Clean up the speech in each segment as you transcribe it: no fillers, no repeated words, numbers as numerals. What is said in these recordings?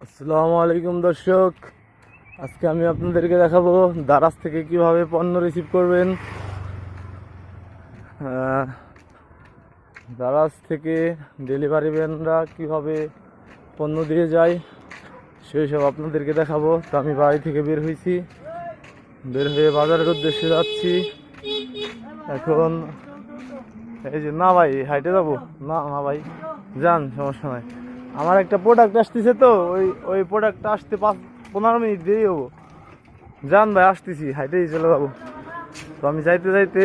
আসসালামু আলাইকুম দর্শক, আজকে আমি আপনাদেরকে দেখাবো দারাজ থেকে কিভাবে পণ্য রিসিভ করবেন। দারাজ থেকে ডেলিভারি ম্যানরা কিভাবে পণ্য দিয়ে যায় সেই সব আপনাদেরকে দেখাবো। তো আমি বাড়ি থেকে বের হয়ে বাজারের উদ্দেশ্যে যাচ্ছি এখন। এই যে না ভাই হাইটে যাবো, না না ভাই যান, সমস্যা নাই। আমার একটা প্রোডাক্ট আসতেছে, তো ওই প্রোডাক্টটা আসতে 15 মিনিট দেরি হবো। যান ভাই, আসতেছি, হাইটেই চলে যাবো। তো আমি যাইতে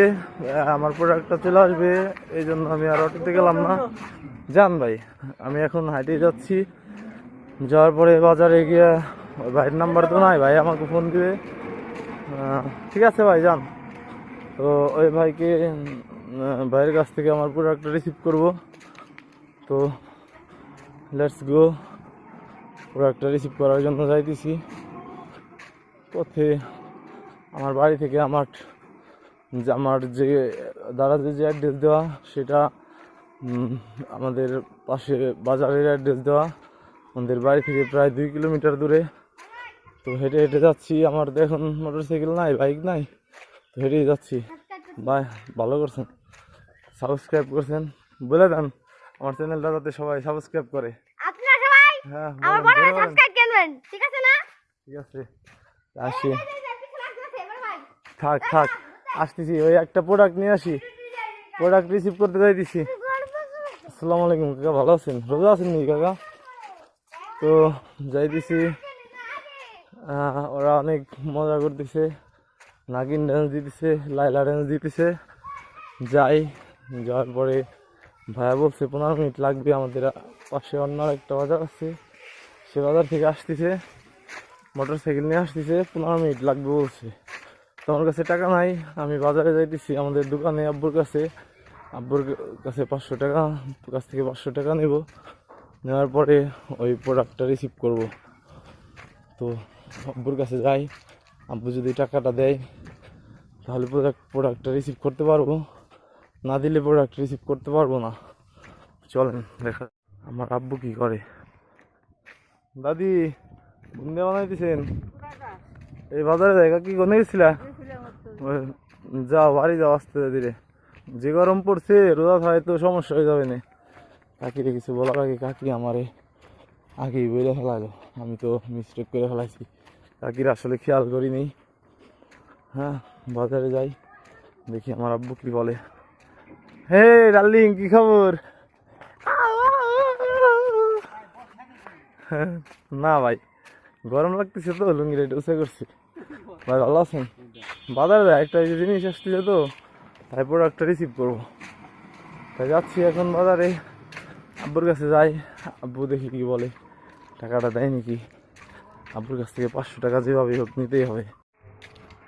আমার প্রোডাক্টটা চলে আসবে, এই জন্য আমি আর অটোতে গেলাম না। যান ভাই, আমি এখন হাইটেই যাচ্ছি। যাওয়ার পরে বাজারে গিয়ে ওই ভাইয়ের নাম্বার তো নাই, ভাই আমাকে ফোন দিবে। ঠিক আছে ভাই, যান। তো ওই ভাইয়ের কাছ থেকে আমার প্রোডাক্টটা রিসিভ করব। তো লেটস গো, প্রোডাক্টটা রিসিভ করার জন্য যাইতেছি। পথে আমার বাড়ি থেকে আমার যে দারাজের যে অ্যাড্রেস দেওয়া, সেটা আমাদের পাশে বাজারের অ্যাড্রেস দেওয়া। আমাদের বাড়ি থেকে প্রায় 2 কিলোমিটার দূরে। তো হেঁটে হেঁটে যাচ্ছি। আমার তো এখন মোটরসাইকেল নাই, বাইক নাই, তো হেঁটেই যাচ্ছি। ভাই ভালো করছেন, সাবস্ক্রাইব করছেন, বলে দেন আমার চ্যানেলটা যাতে সবাই সাবস্ক্রাইব করে। হ্যাঁ, ঠিক আছে, আসি। থাক আসতেছি, ওই একটা প্রোডাক্ট নিয়ে আসি, প্রোডাক্ট রিসিভ করতে যাইতেছি। আসসালামু আলাইকুম কাকা, ভালো আছেন? রোজা আছেন নি কাকা? তো যাইতেছি। ওরা অনেক মজা করতেছে, নাগিন ড্যান্স দিতেছে, লাইলা ড্যান্স দিতেছে। যাওয়ার পরে ভাইয়া বলছে 15 মিনিট লাগবে। আমাদের পাশে অন্য একটা বাজার আছে, সে বাজার থেকে আসতেছে, মোটরসাইকেল নিয়ে আসতেছে, 15 মিনিট লাগবে বলছে। তো আমার কাছে টাকা নাই, আমি বাজারে যাইতেছি আমাদের দোকানে আব্বুর কাছে 500 টাকা, কাছ থেকে 500 টাকা নেব। নেওয়ার পরে ওই প্রোডাক্টটা রিসিভ করব। তো আব্বুর কাছে যাই, আব্বু যদি টাকাটা দেয় তাহলে প্রোডাক্টটা রিসিভ করতে পারবো, না দিলে প্রোডাক্ট রিসিভ করতে পারবো না। চলেন দেখা আমার আব্বু কি করে। দাদি বুন্দে বানাইতেছেন? এই বাজারে জায়গা কি কোনে গেছিলা? যাও বাড়ি যাও, আসতে ধীরে। যে গরম পড়ছে, রোজা হয় তো সমস্যা হয়ে যাবে না। কাকিরে কিছু বলার আগে কাকি আমারে আগেই বলে ফেলালো, আমি তো মিস্টেক করে ফেলাইছি। কাকির আসলে খেয়াল করিনি। হ্যাঁ, বাজারে যাই, দেখি আমার আব্বু কি বলে। হে ডার্লিং, কি খবর? না ভাই, গরম লাগতেছে তো লুঙ্গিটা একটু উঁচা করছি। ভাই ভালো আছেন? বাজারে একটা জিনিস আসতেছে, তো তাই প্রোডাক্টটা রিসিভ করবো, তাই যাচ্ছি এখন বাজারে। আব্বুর কাছে যাই, আব্বু দেখি কি বলে, টাকাটা দেয় নাকি। আব্বুর কাছ থেকে 500 টাকা যেভাবে হোক নিতেই হবে।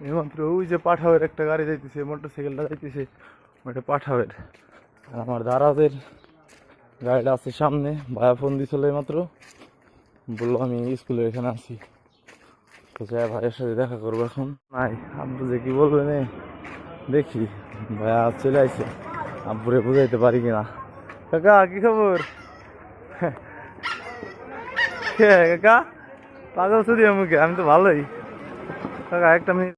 এইমাত্র ওই যে পাঠাওয়ের একটা গাড়ি যাইতেছে, মোটরসাইকেলটা যাইতেছে, ওইটা পাঠাওয়ের। আর আমার দারাজের গাড়িটা আছে সামনে। ভাইয়া ফোন দিয়েছিল মাত্র, বললো আমি স্কুলের এখানে আছি। তো যাই ভাইয়ের সাথে দেখা করবো এখন। নাই, আব্বু যে কি বলবে নে, দেখি। ভাইয়া চলে আইছে, আব্বুরে বুঝাইতে পারি কিনা। কাকা কি খবর? কাকা পাগল শুধু মুখে, আমি তো ভালোই। কাকা একটা মিনিট,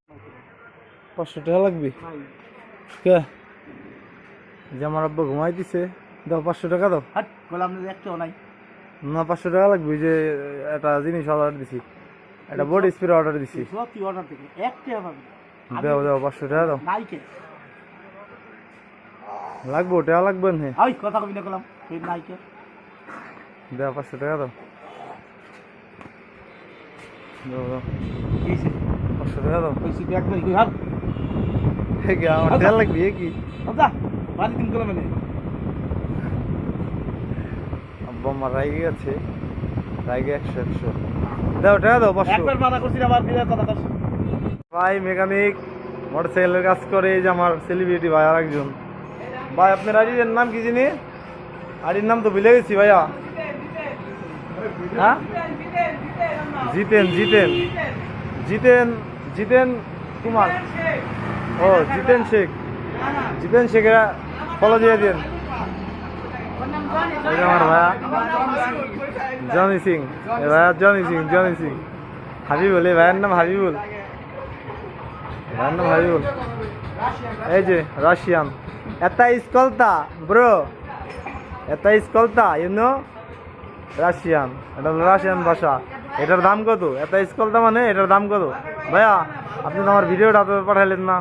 500 টাকা লাগবে। কে যে আমার আব্বু ঘুমাই দিছে, দাও 500 টাকা দাও। না 500 টাকা লাগবে, যে একটা জিনিস অর্ডার দিছি, একটা বডি স্প্রে অর্ডার দিছি। দাও 500 টাকা দাও। লাগবো টাকা লাগবে না, কথা কবি না করলাম। দাও 500 টাকা দাও। 500 টাকা দাও। আমার তেল লাগবে কি? আব্বা আমার রাইগে গেছে, রাইগে 100 দাও টাকা দাও 500। ভাই মেকানিক, মোটরসাইকেলের কাজ করে, এই যে আমার সেলিব্রিটি ভাই আর একজন। ভাই আপনার আইডির নাম কি জানি? আইডির নাম তো ভুলে গেছি ভাইয়া। হ্যাঁ, জিতেন কুমার। ও জিতেন শেখ, জিতেন শেখেরা ফলো দিয়ে দেন। এই যে আমার ভাইয়া জনি সিং, এ ভাইয়া জনি সিং, জনি সিং। হাবিবুল, এই ভাইয়ের নাম হাবিবুল, ভাইয়ের নাম হাবিবুল। এই যে রাশিয়ান, এটা স্কলতা ব্রো, এটা স্কলতা, ইউ নো রাশিয়ান, এটা হলো রাশিয়ান ভাষা। এটার দাম কত? এটা স্কলতা মানে এটার দাম কত? ভাইয়া আপনি তো আমার ভিডিওটা পাঠাইলেন না,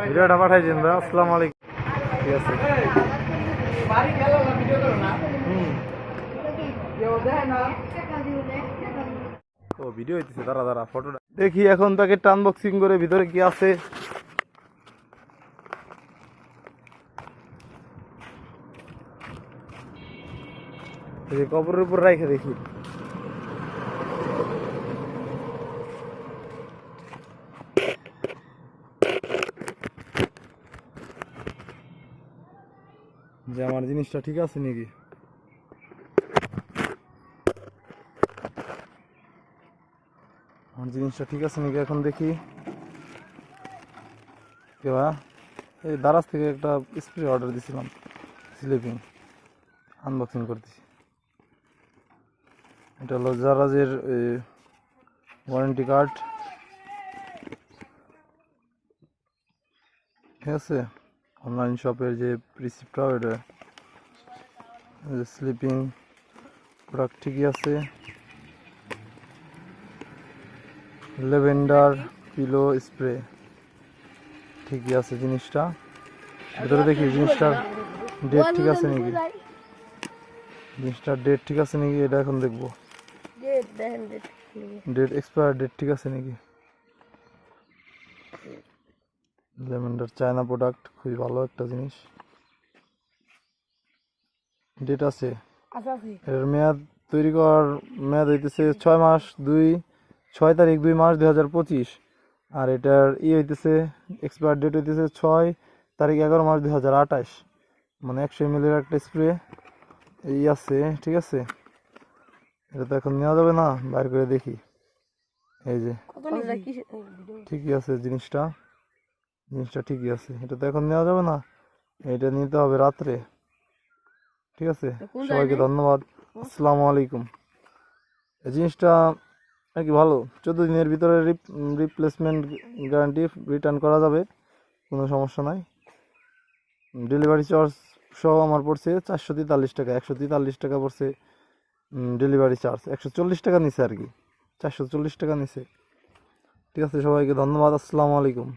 ভিডিওটা পাঠাইছেন ভাইয়া। আসসালামু আলাইকুম। ঠিক আছে, ও ভিডিও হইতেছে, দাঁড়া দাঁড়া ফটোটা দেখি। এখন তাকে আনবক্সিং করে ভিতরে কি আছে। এই যে কবরের উপর রাখে দেখি। যে আমার জিনিসটা ঠিক আছে নাকি। আমার জিনিসটা ঠিক আছে নাকি এখন দেখি। এই দারাজ থেকে একটা স্প্রে অর্ডার দিয়েছিলাম, স্লিপিং, আনবক্সিং করতেছি। এটা হলো জারাজের ওয়ারেন্টি কার্ড, ঠিক আছে। অনলাইন শপের যে রিসিপ্টটা, ওটা স্লিপিং প্রোডাক্ট ঠিকই আছে। ল্যাভেন্ডার পিলো স্প্রে ঠিকই আছে জিনিসটা। ভিতরে দেখি জিনিসটার ডেট ঠিক আছে নাকি, জিনিসটার ডেট ঠিক আছে নাকি, এটা এখন দেখবো। ডেট এক্সপায়ার ডেট ঠিক আছে নাকি। ল্যাভেন্ডার চায়না প্রোডাক্ট, খুবই ভালো একটা জিনিস। ডেট আছে, এর মেয়াদ তৈরি করার মেয়াদ হইতেছে 6 মাস 6 তারিখ 2 মাস 2025। আর এটার হইতেছে এক্সপায়ার ডেট হইতেছে 6 তারিখ 11 মাস 2028। মানে 100 ml এর একটা স্প্রে এই আছে, ঠিক আছে। এটা তো এখন নেওয়া যাবে না, বাইর করে দেখি। এই যে ঠিকই আছে জিনিসটা, জিনিসটা ঠিকই আছে। এটা তো এখন নেওয়া যাবে না, এটা নিতে হবে রাত্রে, ঠিক আছে। সবাইকে ধন্যবাদ, আসসালামু আলাইকুম। এই জিনিসটা আর কি ভালো, 14 দিনের ভিতরে রিপ্লেসমেন্ট গ্যারান্টি, রিটার্ন করা যাবে, কোনো সমস্যা নাই। ডেলিভারি চার্জ সহ আমার পড়ছে 443 টাকা, 143 টাকা পড়ছে ডেলিভারি চার্জ, 140 টাকা নিছে আর কি, 440 টাকা নিছে, ঠিক আছে। সবাইকে ধন্যবাদ, আসসালামু আলাইকুম।